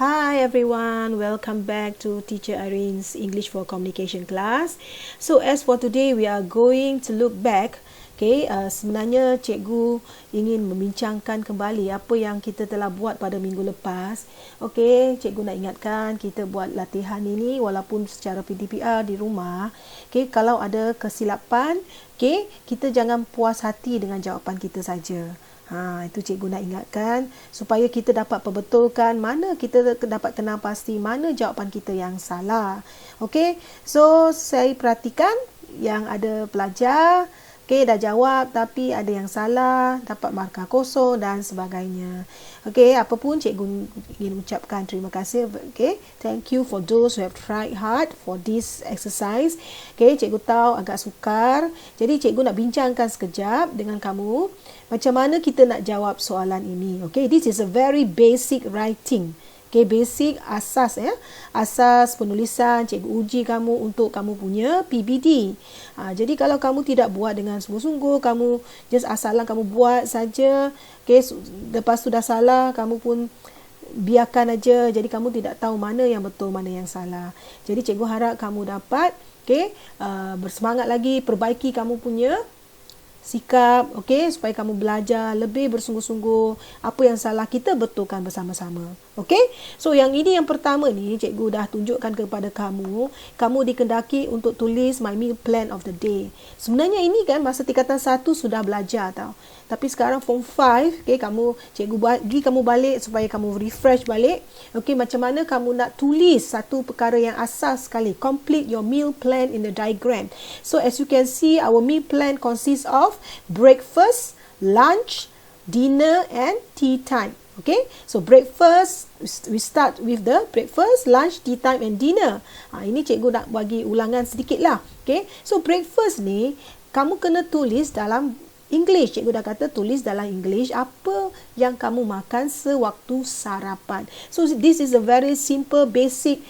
Hi everyone, welcome back to Teacher Irene's English for Communication class. So as for today, we are going to look back. Sebenarnya cikgu ingin membincangkan kembali apa yang kita telah buat pada minggu lepas. Cikgu nak ingatkan kita buat latihan ini walaupun secara PDPR di rumah. Kalau ada kesilapan, kita jangan puas hati dengan jawapan kita saja. Itu cikgu nak ingatkan supaya kita dapat perbetulkan mana kita dapat kenal pasti mana jawapan kita yang salah. So saya perhatikan yang ada pelajar dah jawab tapi ada yang salah, dapat markah kosong dan sebagainya. Apa pun cikgu ingin ucapkan terima kasih. Thank you for those who have tried hard for this exercise. Cikgu tahu agak sukar. Jadi cikgu nak bincangkan sekejap dengan kamu macam mana kita nak jawab soalan ini. This is a very basic writing. Basic asas asas penulisan cikgu uji kamu untuk kamu punya PBD. Jadi kalau kamu tidak buat dengan sungguh-sungguh, kamu just asalan kamu buat saja, lepas sudah salah kamu pun biarkan aja. Jadi kamu tidak tahu mana yang betul, mana yang salah. Jadi cikgu harap kamu dapat bersemangat lagi, perbaiki kamu punya sikap, supaya kamu belajar lebih bersungguh-sungguh. Apa yang salah kita betulkan bersama-sama. So yang ini yang pertama ni cikgu dah tunjukkan kepada kamu. Kamu dikendaki untuk tulis my meal plan of the day. Sebenarnya ini kan masa tingkatan 1 sudah belajar tau. Tapi sekarang form 5, cikgu bagi kamu balik supaya kamu refresh balik. Macam mana kamu nak tulis satu perkara yang asas sekali. Complete your meal plan in the diagram. So as you can see, our meal plan consists of breakfast, lunch, dinner and tea time. So breakfast, we start with the breakfast, lunch, tea time and dinner. Ini cikgu nak bagi ulangan sedikit lah. So breakfast ni kamu kena tulis dalam English. Cikgu dah kata tulis dalam English apa yang kamu makan sewaktu sarapan. So this is a very simple basic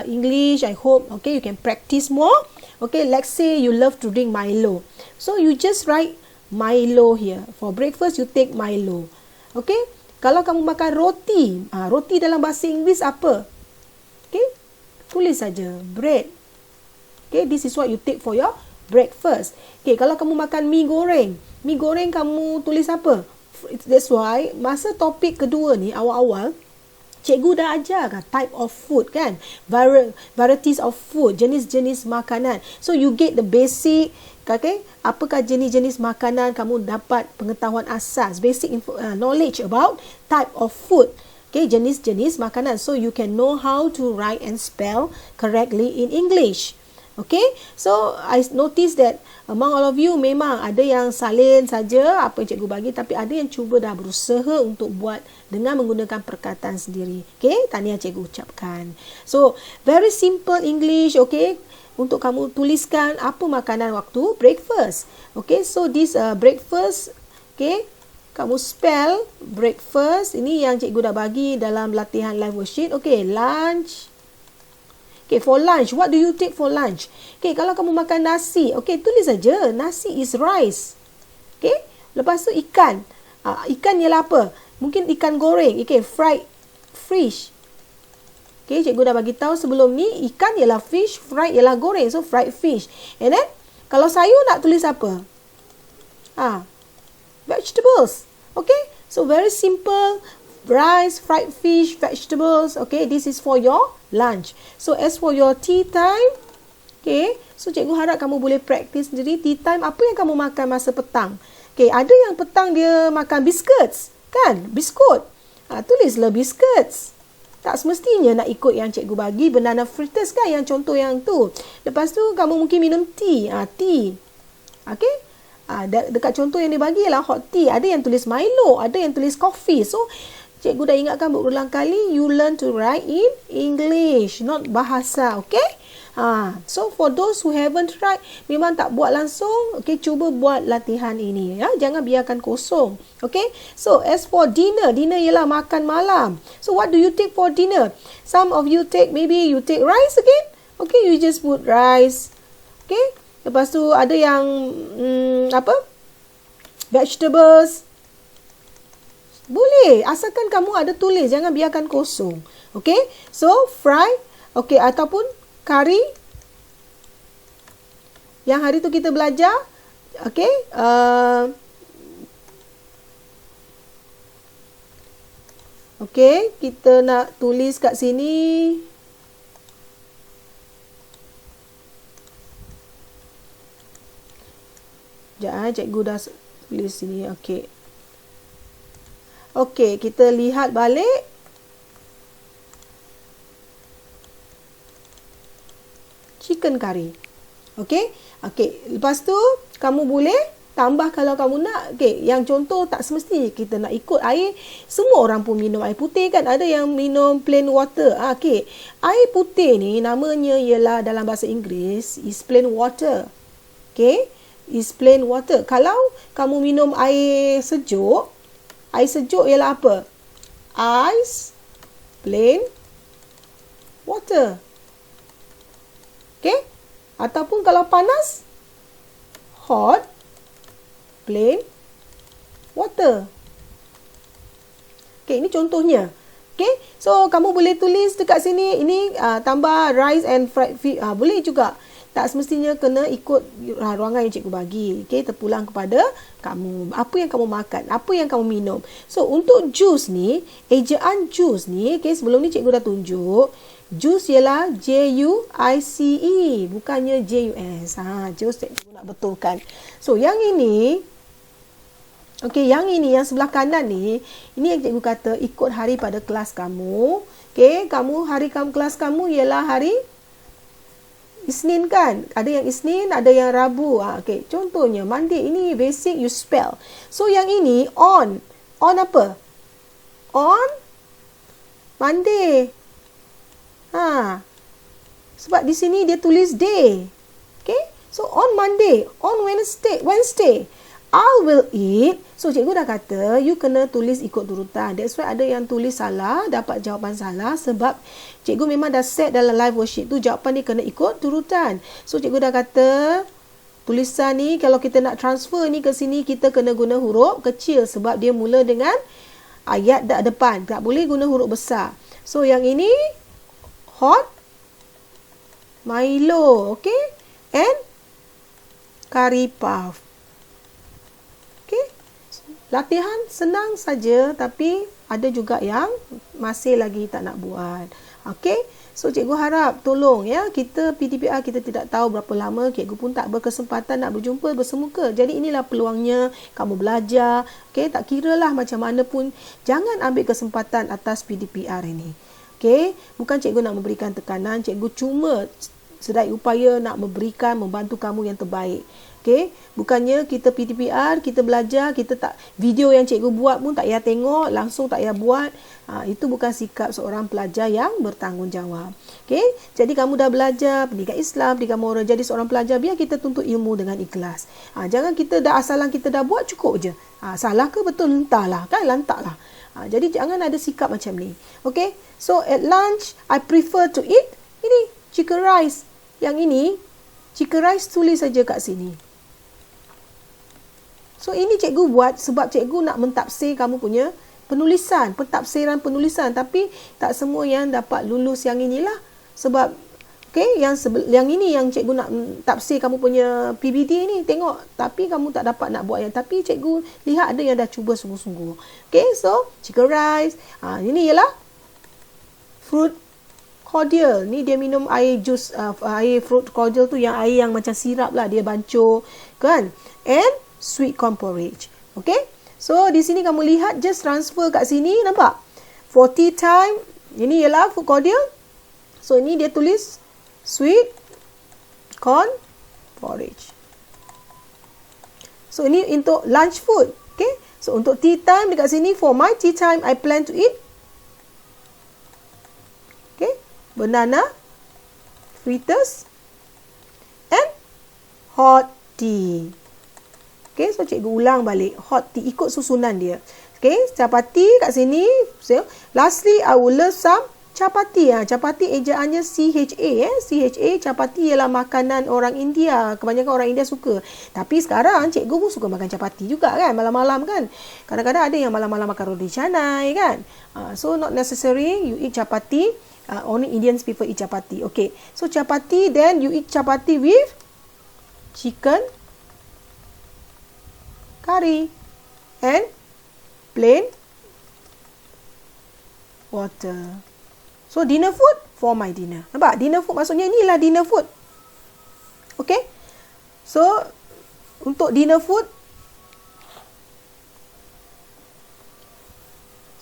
English. I hope you can practice more. Let's say you love to drink Milo. So you just write Milo here. For breakfast you take Milo. Kalau kamu makan roti, roti dalam bahasa Inggeris apa? Tulis saja bread. This is what you take for your breakfast. Kalau kamu makan mi goreng kamu tulis apa? That's why masa topik kedua ni awal-awal cikgu dah ajar type of food kan, varieties of food, jenis-jenis makanan. So you get the basic, apakah jenis-jenis makanan, kamu dapat pengetahuan asas, basic knowledge about type of food. Jenis-jenis makanan, so you can know how to write and spell correctly in English. So I notice that among all of you memang ada yang salin saja apa yang cikgu bagi, tapi ada yang cuba dah berusaha untuk buat dengan menggunakan perkataan sendiri. Tahniah cikgu ucapkan. So very simple English. Untuk kamu tuliskan apa makanan waktu breakfast. So this breakfast, kamu spell breakfast. Ini yang cikgu dah bagi dalam latihan live worksheet. Lunch. For lunch, what do you take for lunch? Kalau kamu makan nasi, tulis saja nasi is rice. Lepas tu ikan. Ikan ialah apa? Mungkin ikan goreng. Fried fish. Cikgu dah bagi tahu sebelum ni, ikan ialah fish, fried ialah goreng. So fried fish. And then kalau sayur nak tulis apa? Vegetables. So very simple. Rice, fried fish, vegetables. This is for your lunch. So as for your tea time, so cikgu harap kamu boleh practice sendiri. Tea time, apa yang kamu makan masa petang? Ada yang petang dia makan biscuits, kan? Biskut. Tulislah biscuits. Tak semestinya nak ikut yang cikgu bagi. Banana fritters kan yang contoh yang tu. Lepas tu kamu mungkin minum tea. Tea. Dekat contoh yang dia bagi ialah hot tea. Ada yang tulis Milo, ada yang tulis coffee. So cikgu dah ingatkan berulang kali, you learn to write in English, not bahasa. So for those who haven't tried, memang tak buat langsung, cuba buat latihan ini ya. Jangan biarkan kosong. So as for dinner ialah makan malam. So what do you take for dinner? Some of you take, maybe you take rice again. You just put rice. Lepas tu ada yang vegetables. Boleh, asalkan kamu ada tulis, jangan biarkan kosong. Okay, so fry, okay, ataupun kari yang hari tu kita belajar. Okay, okay, kita nak tulis kat sini. Sekejap, cikgu dah tulis sini. Okay. Okey, kita lihat balik. Chicken curry. Okey. Okey, lepas tu kamu boleh tambah kalau kamu nak. Okey, yang contoh tak semestinya kita nak ikut air. Semua orang pun minum air putih kan. Ada yang minum plain water. Okey. Air putih ni namanya ialah dalam bahasa Inggeris is plain water. Okey, is plain water. Kalau kamu minum air sejuk ialah apa? Ice plain water. Okey? Ataupun kalau panas, hot plain water. Okey, ini contohnya. Okey? So kamu boleh tulis dekat sini ini tambah rice and fried fish. Boleh juga. Tak semestinya kena ikut ruangan yang cikgu bagi. Okey, terpulang kepada kamu. Apa yang kamu makan, apa yang kamu minum. So, untuk jus ni, ejaan jus ni, okey, sebelum ni cikgu dah tunjuk, jus ialah J-U-I-C-E, bukannya J-U-S. Jus cikgu nak betulkan. So, yang ini, okey, yang sebelah kanan ni, ini yang cikgu kata ikut hari pada kelas kamu. Okey, hari kelas kamu ialah hari Isnin kan? Ada yang Isnin, ada yang Rabu. Okay. Contohnya, Monday. Ini basic you spell. So, yang ini, on. On apa? On Monday. Sebab di sini dia tulis day. Okay? So, on Monday. On Wednesday. I will eat. So, cikgu dah kata, you kena tulis ikut urutan. That's why ada yang tulis salah, dapat jawapan salah. Sebab cikgu memang dah set dalam live worksheet tu, jawapan ni kena ikut urutan. So, cikgu dah kata, tulisan ni, kalau kita nak transfer ni ke sini, kita kena guna huruf kecil. Sebab dia mula dengan ayat depan. Tak boleh guna huruf besar. So, yang ini, hot Milo. Okay? And curry puff. Latihan senang saja, tapi ada juga yang masih lagi tak nak buat. Okey? So, cikgu harap tolong ya, kita PTPR kita tidak tahu berapa lama, cikgu pun tak berkesempatan nak berjumpa bersemuka. Jadi inilah peluangnya kamu belajar. Okey, tak kiralah macam mana pun, jangan ambil kesempatan atas PTPR ini. Okey, bukan cikgu nak memberikan tekanan, cikgu cuma sedaya upaya nak membantu kamu yang terbaik. Okey, bukannya kita PTPR, kita belajar, kita tak, video yang cikgu buat pun tak payah tengok, langsung tak payah buat. Itu bukan sikap seorang pelajar yang bertanggungjawab. Okey, jadi kamu dah belajar pendidikan Islam, pendidikan moral, jadi seorang pelajar, biar kita tuntut ilmu dengan ikhlas. Jangan kita dah asalan kita dah buat cukup je. Salah ke betul, entahlah, kan, lantaklah. Jadi jangan ada sikap macam ni. Okey, so at lunch I prefer to eat ini chicken rice. Yang ini chicken rice tulis saja kat sini. So, ini cikgu buat sebab cikgu nak mentafsir kamu punya penulisan, pentafsiran penulisan. Tapi, tak semua yang dapat lulus yang inilah. Sebab, okay, yang ini yang cikgu nak tafsir kamu punya PBD ni, tengok. Tapi, kamu tak dapat nak buat yang. Tapi, cikgu lihat ada yang dah cuba sungguh-sungguh. Okay, so, chicken rice. Ini ialah fruit cordial. Ni dia minum air jus, air fruit cordial tu yang air yang macam sirap lah. Dia bancur, kan? And sweet corn porridge. Okay? So, di sini kamu lihat, just transfer kat sini, nampak? For tea time, ini ialah food cordial. So, ini dia tulis sweet corn porridge. So, ini untuk lunch food. Okay? So, untuk tea time, dekat sini, for my tea time, I plan to eat. Okay? Banana, fritters, and hot tea. Okay, so cikgu ulang balik. Hot tea, ikut susunan dia. Okay, chapati kat sini. So, lastly, I will love some Chapati. Chapati ejaannya CHA. CHA, chapati ialah makanan orang India. Kebanyakan orang India suka. Tapi sekarang cikgu pun suka makan chapati juga kan, malam-malam kan. Kadang-kadang ada yang malam-malam makan roti canai kan. So not necessary you eat chapati. Only Indian people eat chapati. Okay. So chapati, then you eat chapati with chicken curry and plain water. So dinner food for my dinner. Nampak? Dinner food maksudnya inilah dinner food. Okay? So untuk dinner food,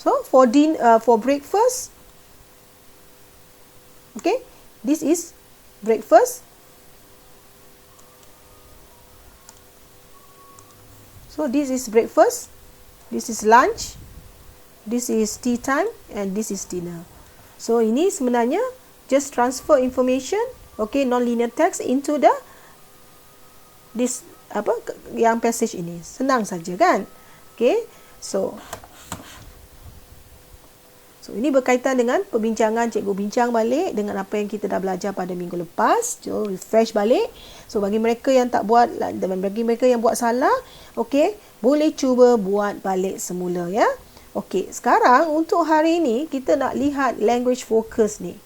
so for breakfast, okay, this is breakfast. So this is breakfast, this is lunch, this is tea time, and this is dinner. So ini sebenarnya just transfer information, okay, non-linear text into this yang passage ini. Senang saja kan? Okay, so ini berkaitan dengan perbincangan cikgu bincang balik dengan apa yang kita dah belajar pada minggu lepas. So refresh balik. So bagi mereka yang tak buat dan bagi mereka yang buat salah, okey, boleh cuba buat balik semula ya. Okey, sekarang untuk hari ini kita nak lihat language focus ni.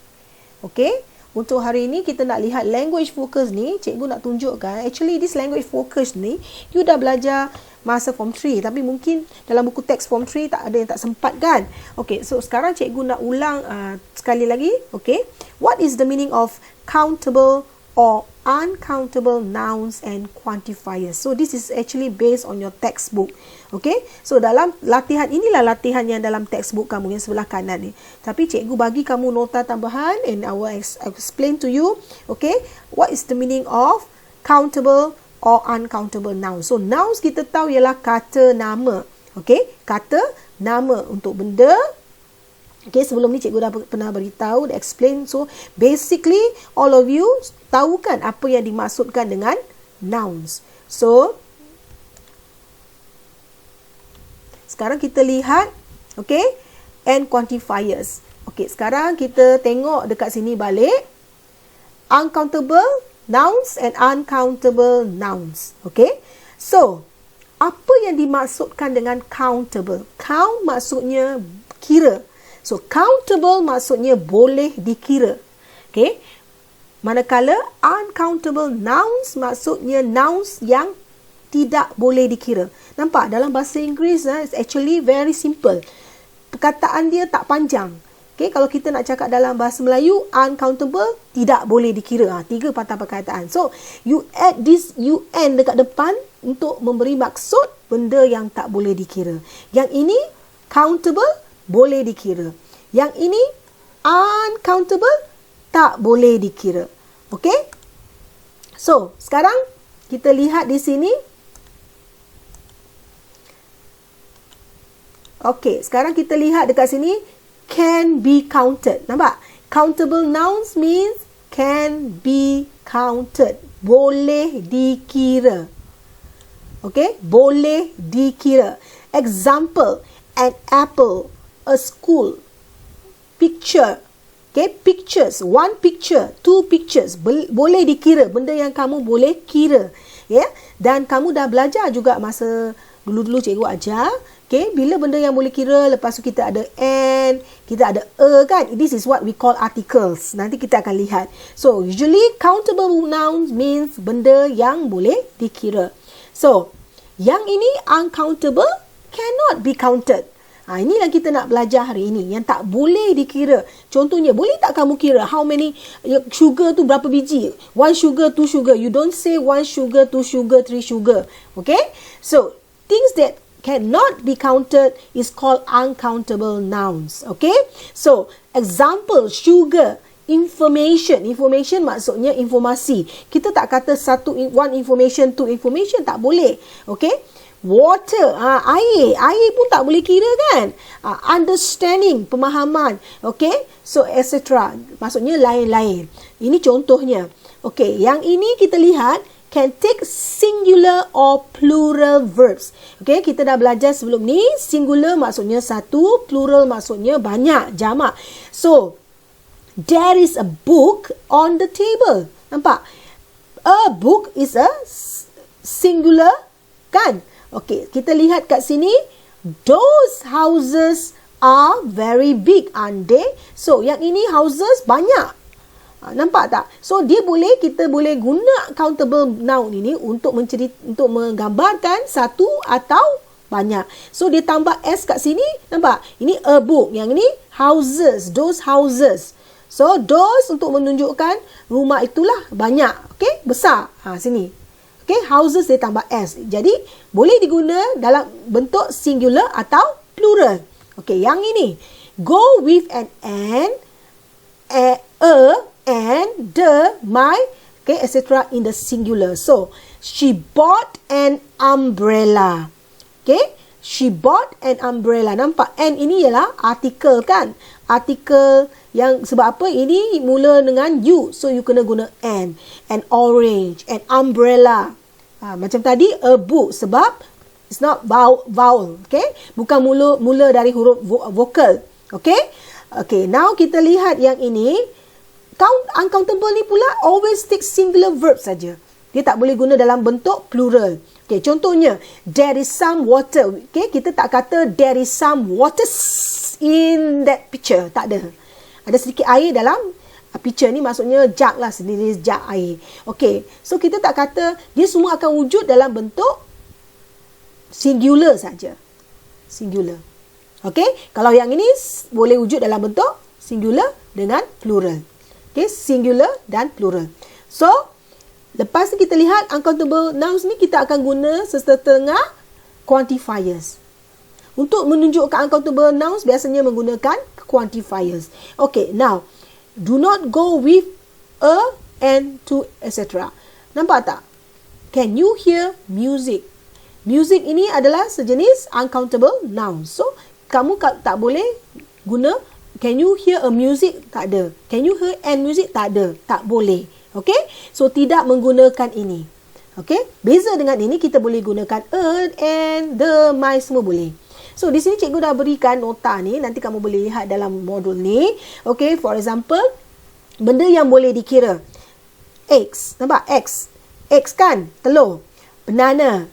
Okey, untuk hari ini kita nak lihat language focus ni, cikgu nak tunjukkan actually this language focus ni you dah belajar masa form 3, tapi mungkin dalam buku teks form 3 tak ada yang tak sempat kan. Okey, so sekarang cikgu nak ulang sekali lagi. Okey, what is the meaning of countable or uncountable nouns and quantifiers? So this is actually based on your textbook. Okay, so dalam latihan inilah latihan yang dalam textbook kamu yang sebelah kanan ni. Tapi cikgu bagi kamu nota tambahan and I will explain to you. Okay, what is the meaning of countable or uncountable nouns? So nouns kita tahu ialah kata nama. Okay, kata nama untuk benda. Okay, sebelum ni cikgu dah pernah beritahu, dah explain. So basically all of you tahu kan apa yang dimaksudkan dengan nouns. So sekarang kita lihat, okay, and quantifiers. Okay, sekarang kita tengok dekat sini balik. Uncountable nouns and uncountable nouns. Okay, so apa yang dimaksudkan dengan countable? Count maksudnya kira. So countable maksudnya boleh dikira. Okay, manakala uncountable nouns maksudnya nouns yang tidak boleh dikira. Nampak? Dalam bahasa Inggeris, it's actually very simple. Perkataan dia tak panjang. Okay, kalau kita nak cakap dalam bahasa Melayu, uncountable, tidak boleh dikira. 3 patah perkataan. So, you add this un dekat depan untuk memberi maksud benda yang tak boleh dikira. Yang ini, countable, boleh dikira. Yang ini, uncountable, tak boleh dikira. Okay? So, sekarang kita lihat di sini. Okey, sekarang kita lihat dekat sini, can be counted. Nampak? Countable nouns means can be counted. Boleh dikira. Okey, boleh dikira. Example, an apple, a school, picture. Okay, pictures, one picture, two pictures, boleh dikira, benda yang kamu boleh kira. Ya, dan kamu dah belajar juga masa dulu-dulu cikgu ajar. Okay, bila benda yang boleh kira, lepas tu kita ada and, kita ada a kan. This is what we call articles. Nanti kita akan lihat. So, usually countable nouns means benda yang boleh dikira. So, yang ini uncountable cannot be counted. Inilah kita nak belajar hari ini. Yang tak boleh dikira. Contohnya, boleh tak kamu kira how many sugar tu berapa biji? 1 sugar, 2 sugar. You don't say 1 sugar, 2 sugar, 3 sugar. Okay? So, things that cannot be counted is called uncountable nouns. Okay? So, example, sugar, information. Information maksudnya informasi. Kita tak kata one information, two information. Tak boleh. Okay? Water, air pun tak boleh kira kan. Understanding, pemahaman. Okay? So, etc. Maksudnya lain-lain. Ini contohnya. Okay, yang ini kita lihat can take singular or plural verbs. Okay, kita dah belajar sebelum ni. Singular maksudnya satu, plural maksudnya banyak, jamak. So, There is a book on the table. Nampak? A book is a singular, kan? Okey, kita lihat kat sini. Those houses are very big, aren't they? So, yang ini houses banyak. Nampak tak? So, kita boleh guna countable noun ini untuk menggambarkan satu atau banyak. So, dia tambah S kat sini. Nampak? Ini a book. Yang ini houses. Those houses. So, those untuk menunjukkan rumah itulah banyak. Okay? Besar. Sini. Okay? Houses dia tambah S. Jadi, boleh diguna dalam bentuk singular atau plural. Okay, yang ini. Go with an and, a, and, the, my, okay, etc. in the singular. So, she bought an umbrella. Okay, she bought an umbrella. Nampak? And ini ialah artikel, kan? Artikel yang sebab apa? Ini mula dengan you. So, you kena guna an orange, an umbrella. Macam tadi, a book. Sebab it's not vowel, okay? Bukan mula dari huruf vokal, okay? Okay, now kita lihat yang ini. Uncountable ni pula always take singular verb saja. Dia tak boleh guna dalam bentuk plural. Okay, contohnya, there is some water. Okay, kita tak kata there is some water in that picture. Tak ada. Ada sedikit air dalam picture ni, maksudnya jug lah, sendiri jug air. Okay, so kita tak kata dia semua akan wujud dalam bentuk singular saja. Singular. Okey, kalau yang ini boleh wujud dalam bentuk singular dengan plural. Okey, singular dan plural. So, lepas ni kita lihat uncountable nouns ni kita akan guna setengah quantifiers. Untuk menunjukkan uncountable nouns biasanya menggunakan quantifiers. Okey, now do not go with a, and, to, etc. Nampak tak? Can you hear music? Music ini adalah sejenis uncountable noun. So, kamu tak boleh guna can you hear a music? Tak ada. Can you hear an music? Tak ada. Tak boleh. Okay? So, tidak menggunakan ini. Okay? Beza dengan ini, kita boleh gunakan a, and, the, my, semua boleh. So, di sini cikgu dah berikan nota ni. Nanti kamu boleh lihat dalam modul ni. Okay? For example, benda yang boleh dikira. Eggs. Nampak? Eggs. Eggs kan? Telur. Banana.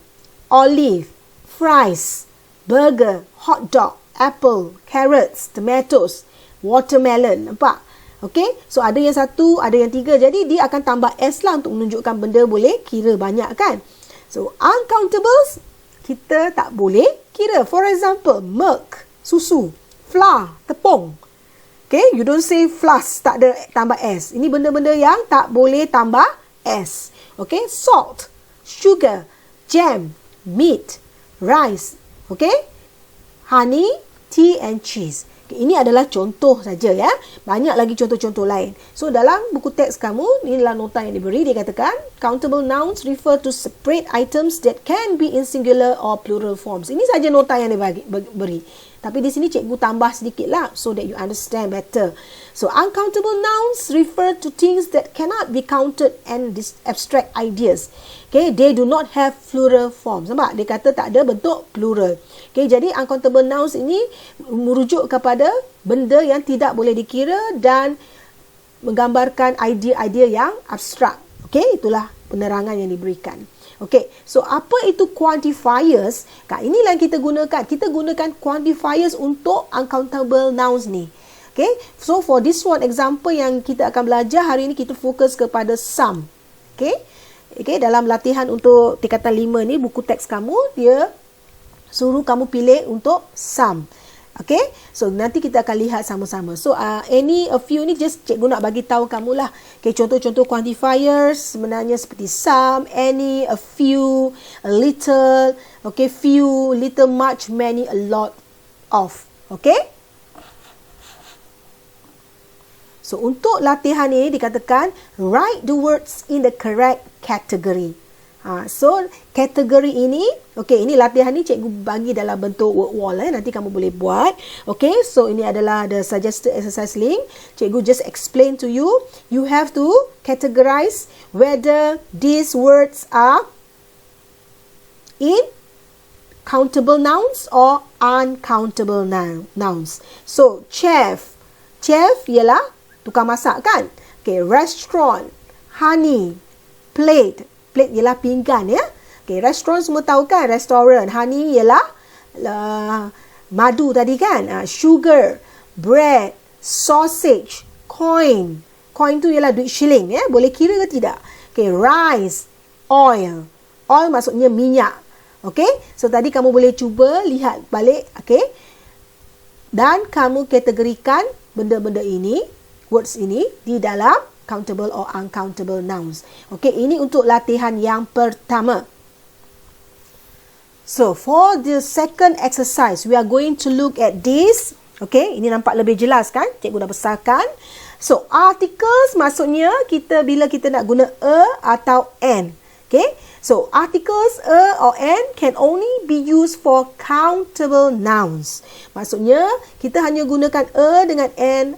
Olive, fries, burger, hot dog, apple, carrots, tomatoes, watermelon. Nampak? Okay? So, ada yang satu, ada yang tiga. Jadi, dia akan tambah S lah untuk menunjukkan benda boleh kira banyak, kan? So, uncountables, kita tak boleh kira. For example, milk, susu, flour, tepung. Okay? You don't say flask, tak ada tambah S. Ini benda-benda yang tak boleh tambah S. Okay? Salt, sugar, jam, meat, rice, okay? Honey, tea and cheese. Okay, ini adalah contoh saja ya. Banyak lagi contoh-contoh lain. So, dalam buku teks kamu, inilah nota yang diberi. Dia katakan, countable nouns refer to separate items that can be in singular or plural forms. Ini saja nota yang diberi. Tapi di sini cikgu tambah sedikit lah so that you understand better. So, uncountable nouns refer to things that cannot be counted and abstract ideas. Okay, they do not have plural forms. Nampak? Dia kata tak ada bentuk plural. Okay, jadi uncountable nouns ini merujuk kepada benda yang tidak boleh dikira dan menggambarkan idea-idea yang abstrak. Okay, itulah penerangan yang diberikan. Okay, so apa itu quantifiers? Inilah yang kita gunakan. Kita gunakan quantifiers untuk uncountable nouns ni. Okay, so for this one example yang kita akan belajar hari ini, kita fokus kepada some. Okay, okay, dalam latihan untuk tingkatan 5 ni, buku teks kamu, dia suruh kamu pilih untuk some. Okay, so nanti kita akan lihat sama-sama. So, a few ni just cikgu nak bagi tahu kamu lah. Okay, contoh-contoh quantifiers sebenarnya seperti some, any, a few, a little, okay, few, little, much, many, a lot, of. Okay. So, untuk latihan ini dikatakan, write the words in the correct category. So, kategori ini, okay, ini latihan ni cikgu bagi dalam bentuk word wall. Nanti kamu boleh buat. Okay, so ini adalah the suggested exercise link. Cikgu just explain to you. You have to categorize whether these words are in countable nouns or uncountable nouns. So, chef. Chef ialah tukang masak kan. Okay, restaurant, honey, plate. Plate ialah pinggan ya. Okay, restaurant semua tahu kan, restaurant. Honey ialah madu tadi kan. Sugar, bread, sausage, coin. Coin tu ialah duit shilling ya. Boleh kira ke tidak? Okay, rice, oil. Oil maksudnya minyak. Okay, so tadi kamu boleh cuba lihat balik. Okay, dan kamu kategorikan benda-benda ini, words ini di dalam countable or uncountable nouns. Okay, ini untuk latihan yang pertama. So, for the second exercise, we are going to look at this. Okay, ini nampak lebih jelas kan? Cikgu dah besarkan. So, articles maksudnya bila kita nak guna a atau an. Okay, so articles a or an can only be used for countable nouns. Maksudnya, kita hanya gunakan a dengan an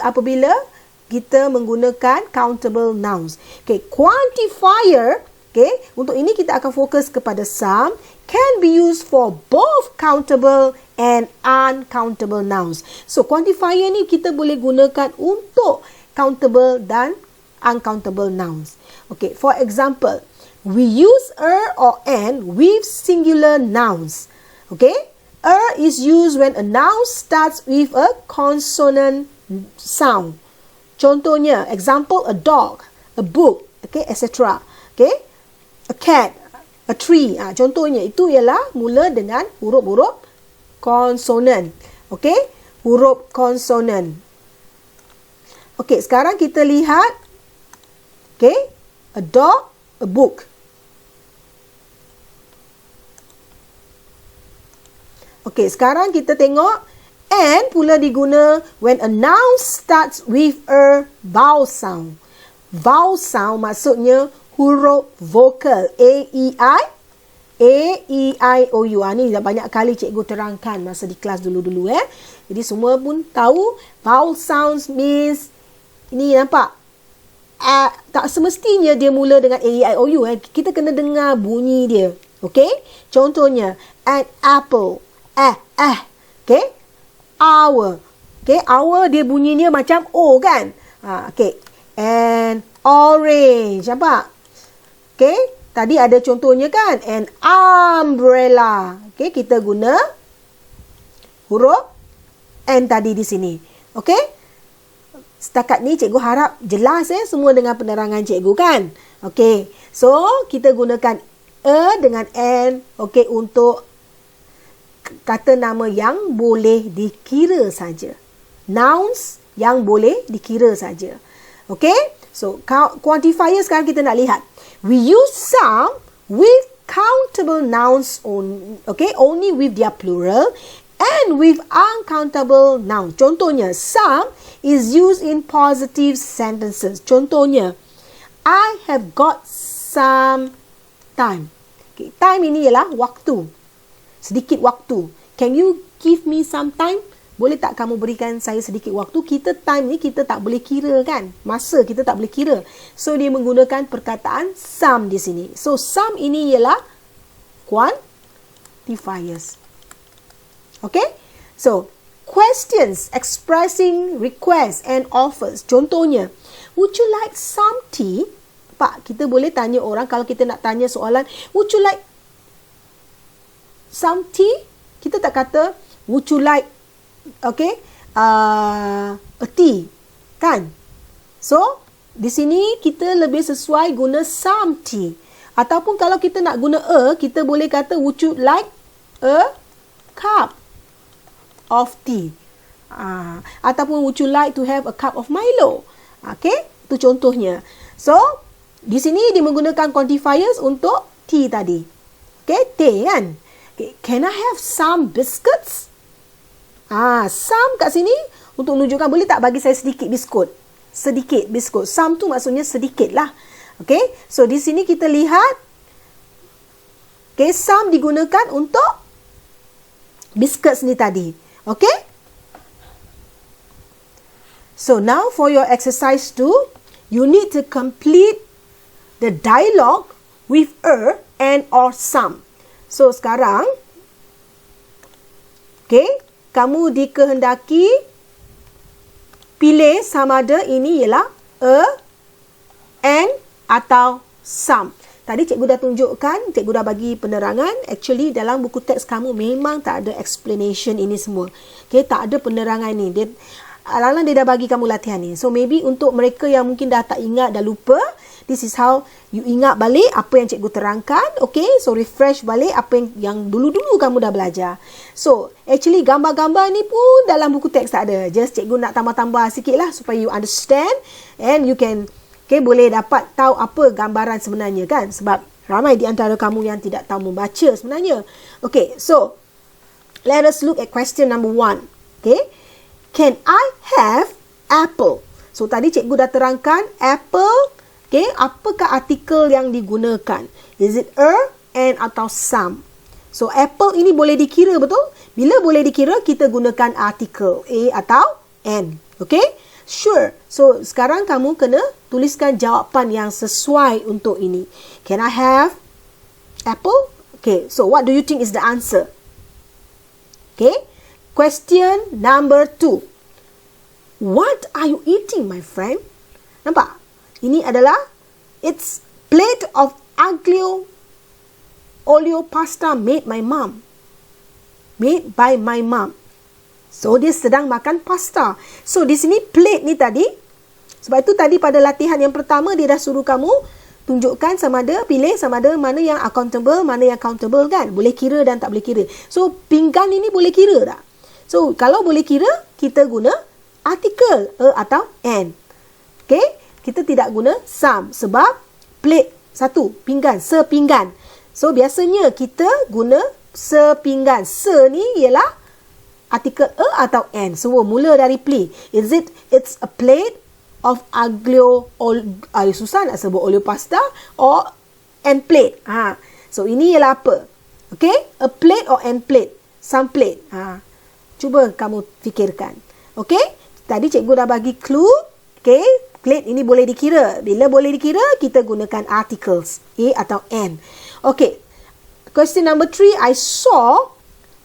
apabila kita menggunakan countable nouns. Okay, quantifier, okay, untuk ini kita akan fokus kepada some, can be used for both countable and uncountable nouns. So, quantifier ni kita boleh gunakan untuk countable dan uncountable nouns. Okay, for example, we use er or an with singular nouns. Okay, is used when a noun starts with a consonant sound. Contohnya, example, a dog, a book, okay, etc. Okay, a cat, a tree. Contohnya, itu ialah mula dengan huruf-huruf konsonan. Okay, huruf konsonan. Okay, sekarang kita lihat, okay, a dog, a book. Okay, sekarang kita tengok and pula diguna when a noun starts with a vowel sound. Vowel sound maksudnya huruf vokal. A-E-I-O-U. Ni dah banyak kali cikgu terangkan masa di kelas dulu-dulu. Jadi semua pun tahu vowel sounds means, ini nampak, tak semestinya dia mula dengan A-E-I-O-U. Kita kena dengar bunyi dia. Okay, contohnya an apple. Okay, hour. Okay, hour dia bunyinya macam O kan. Okay, and orange. Nampak? Okay, tadi ada contohnya kan, an umbrella. Okay, kita guna huruf N tadi di sini. Okay, setakat ni cikgu harap jelas semua dengan penerangan cikgu kan. Okay, so kita gunakan a dengan n, okay, untuk kata nama yang boleh dikira saja. Nouns yang boleh dikira saja. Okay, so quantifier sekarang kita nak lihat. We use some with countable nouns only with their plural, and with uncountable nouns. Contohnya, some is used in positive sentences. Contohnya, I have got some time. Okay, time ini ialah waktu. Sedikit waktu. Can you give me some time? Boleh tak kamu berikan saya sedikit waktu? Kita time ni kita tak boleh kira kan? Masa kita tak boleh kira. So, dia menggunakan perkataan some di sini. So, some ini ialah quantifiers. Okay? So, questions expressing requests and offers. Contohnya, would you like some tea? Pak, kita boleh tanya orang kalau kita nak tanya soalan, would you like some tea? Kita tak kata, would you like, okay, a tea, kan? So, di sini kita lebih sesuai guna some tea. Ataupun kalau kita nak guna kita boleh kata, would you like a cup of tea? Ataupun would you like to have a cup of Milo? Okay, itu contohnya. So, di sini dia menggunakan quantifiers untuk tea tadi. Okay, teh kan? Okay, can I have some biscuits? Some kat sini untuk menunjukkan, boleh tak bagi saya sedikit biskut? Sedikit biskut. Some tu maksudnya sedikit lah. Okay, so di sini kita lihat, okay, some digunakan untuk biscuits ni tadi. Okay? So now for your exercise 2, you need to complete the dialogue with and or some. So sekarang, okay, kamu dikehendaki pilih sama ada ini ialah a, an atau some. Tadi cikgu dah tunjukkan, cikgu dah bagi penerangan. Actually dalam buku teks kamu memang tak ada explanation ini semua. Okay, tak ada penerangan ni. Alang-alang dia dah bagi kamu latihan ni. So maybe untuk mereka yang mungkin dah tak ingat, dah lupa, this is how you ingat balik apa yang cikgu terangkan. Okay, so refresh balik apa yang dulu-dulu kamu dah belajar. So actually gambar-gambar ni pun dalam buku teks tak ada. Just cikgu nak tambah-tambah sikit lah supaya you understand and you can boleh dapat tahu apa gambaran sebenarnya kan. Sebab ramai di antara kamu yang tidak tahu membaca sebenarnya. Okay, so let us look at question number 1. Okay, can I have apple? So tadi cikgu dah terangkan apple. Okay, apakah artikel yang digunakan? Is it a, an atau some? So apple ini boleh dikira, betul? Bila boleh dikira, kita gunakan artikel a atau an. Okay? Sure. So, sekarang kamu kena tuliskan jawapan yang sesuai untuk ini. Can I have apple? Okay, so what do you think is the answer? Okay. Question number 2. What are you eating, my friend? Nampak? Ini adalah, it's plate of aglio olio pasta made by my mom. So, dia sedang makan pasta. So, di sini plate ni tadi. Sebab itu tadi pada latihan yang pertama, dia dah suruh kamu tunjukkan sama ada, pilih sama ada mana yang accountable, mana yang countable kan. Boleh kira dan tak boleh kira. So, pinggan ini boleh kira tak? So, kalau boleh kira, kita guna artikel a atau an. Okay? Kita tidak guna some. Sebab plate satu, pinggan, sepinggan. So, biasanya kita guna sepinggan. Se ni ialah artikel a atau an. Semua mula dari play. It's a plate of aglio susah nak sebut olio pasta or an plate. So ini ialah apa? Okay? A plate or an plate? Some plate. Cuba kamu fikirkan. Okay? Tadi cikgu dah bagi clue. Okay? Plate ini boleh dikira. Bila boleh dikira, kita gunakan articles a atau an. Okay. Question number 3. I saw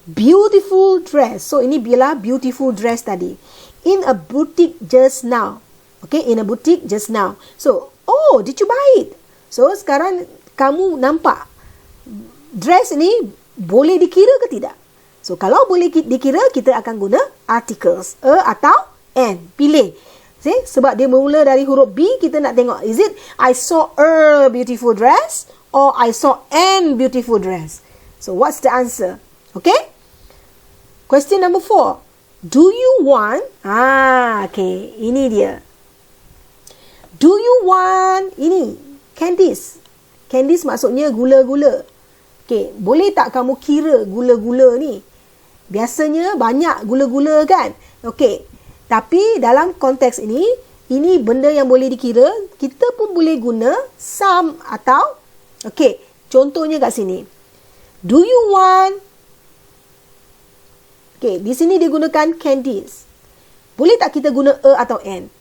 beautiful dress. So, ini bila beautiful dress tadi. In a boutique just now. Okay, in a boutique just now. So, oh, did you buy it? So, sekarang kamu nampak dress ini boleh dikira ke tidak? So, kalau boleh dikira, kita akan guna articles. A atau an. Pilih. See? Sebab dia mula dari huruf B, kita nak tengok. Is it I saw a beautiful dress or I saw an beautiful dress? So, what's the answer? Okay? Question number 4. Do you want? Okay. Ini dia. Do you want? Ini. Candies. Candies maksudnya gula-gula. Okay. Boleh tak kamu kira gula-gula ni? Biasanya banyak gula-gula kan? Okay. Tapi dalam konteks ini benda yang boleh dikira. Kita pun boleh guna some atau. Okay. Contohnya kat sini. Do you want? Okay, di sini digunakan candies. Boleh tak kita guna a atau an?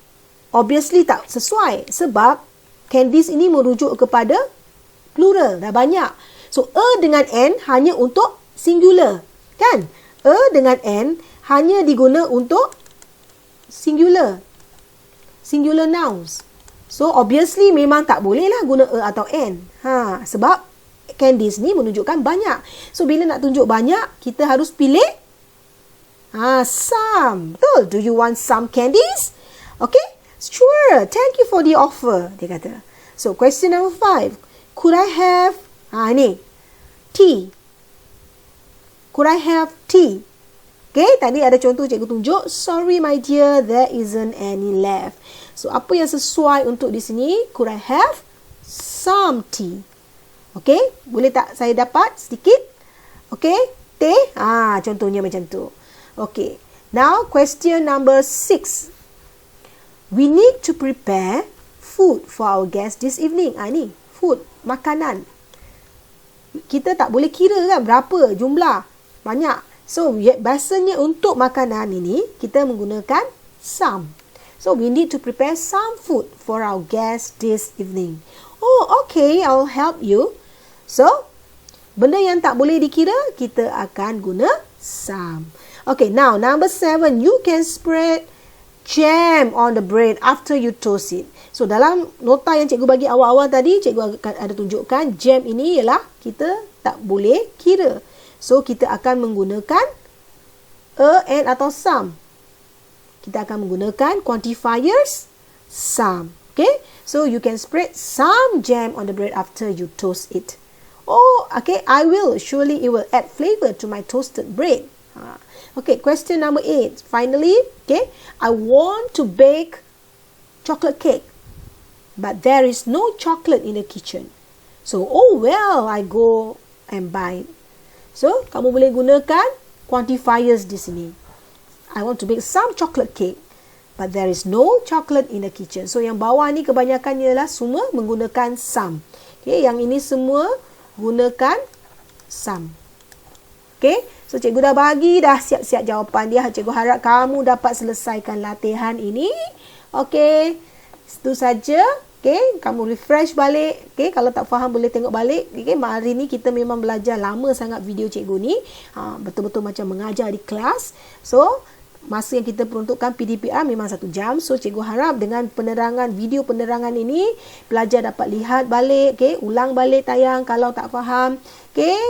Obviously tak sesuai sebab candies ini merujuk kepada plural, dah banyak. So, a dengan an hanya untuk singular, kan? A dengan an hanya diguna untuk singular nouns. So, obviously memang tak bolehlah guna a atau an. Sebab candies ni menunjukkan banyak. So, bila nak tunjuk banyak, kita harus pilih some. Betul? Do you want some candies? Okay? Sure. Thank you for the offer. Dia kata. So, question number 5. Could I have ni. Tea. Could I have tea? Okay, tadi ada contoh cikgu tunjuk. Sorry my dear, there isn't any left. So, apa yang sesuai untuk di sini? Could I have some tea? Okay, boleh tak saya dapat sedikit? Okay, teh. Contohnya macam tu. Okay, now question number 6. We need to prepare food for our guests this evening. Ni, food, makanan. Kita tak boleh kira kan berapa jumlah. Banyak. So, biasanya untuk makanan ini, kita menggunakan some. So, we need to prepare some food for our guests this evening. Oh, okay, I'll help you. So, benda yang tak boleh dikira, kita akan guna some. Okay, now number 7. You can spread jam on the bread after you toast it. So dalam nota yang cikgu bagi awal-awal tadi, cikgu ada tunjukkan jam ini ialah kita tak boleh kira. So kita akan menggunakan a, and atau some. Kita akan menggunakan quantifiers some. Okay, so you can spread some jam on the bread after you toast it. Oh, okay, I will. Surely it will add flavor to my toasted bread. Okay, question number 8. Finally, okay, I want to bake chocolate cake, but there is no chocolate in the kitchen. So, oh well, I go and buy it. So, kamu boleh gunakan quantifiers di sini. I want to bake some chocolate cake, but there is no chocolate in the kitchen. So, yang bawah ni kebanyakannya ialah semua menggunakan some. Okay, yang ini semua gunakan some. Okay, so cikgu dah bagi dah siap-siap jawapan dia. Cikgu harap kamu dapat selesaikan latihan ini. Okay, itu saja. Okay, kamu refresh balik. Okay, kalau tak faham boleh tengok balik. Okay, hari ni kita memang belajar lama sangat video cikgu ni. Betul-betul macam mengajar di kelas. So, masa yang kita peruntukkan PDPR memang 1 jam. So, cikgu harap dengan penerangan, video penerangan ini, pelajar dapat lihat balik. Okay, ulang balik tayang kalau tak faham. Okay,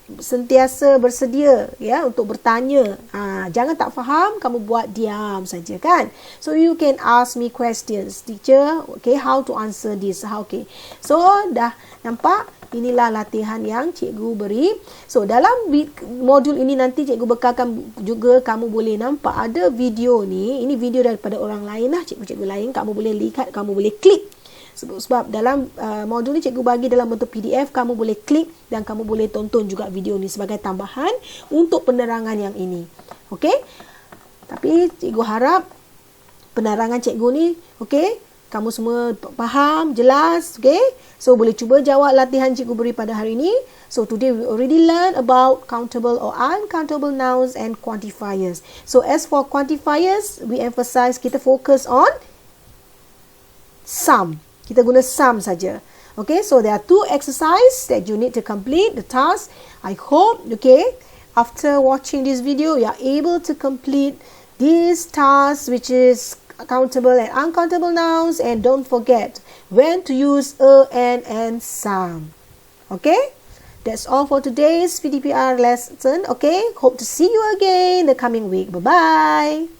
sentiasa bersedia ya untuk bertanya. Jangan tak faham kamu buat diam saja kan. So you can ask me questions, teacher. Okay, how to answer this? Okay. So dah nampak, inilah latihan yang cikgu beri. So dalam modul ini nanti cikgu bekalkan juga kamu boleh nampak ada video ni. Ini video daripada orang lain lah, cikgu-cikgu lain. Kamu boleh lihat, kamu boleh klik. Sebab dalam modul ni cikgu bagi dalam bentuk PDF, kamu boleh klik dan kamu boleh tonton juga video ni sebagai tambahan untuk penerangan yang ini. Okey? Tapi cikgu harap penerangan cikgu ni, okey, kamu semua faham, jelas, okey? So boleh cuba jawab latihan cikgu beri pada hari ini. So today we already learn about countable or uncountable nouns and quantifiers. So as for quantifiers, we emphasize, kita fokus on some. Kita guna some saja. Okay, so there are 2 exercises that you need to complete the task. I hope, okay, after watching this video, you are able to complete these tasks, which is countable and uncountable nouns, and don't forget when to use a, and some. Okay, that's all for today's PDPR lesson. Okay, hope to see you again the coming week. Bye-bye.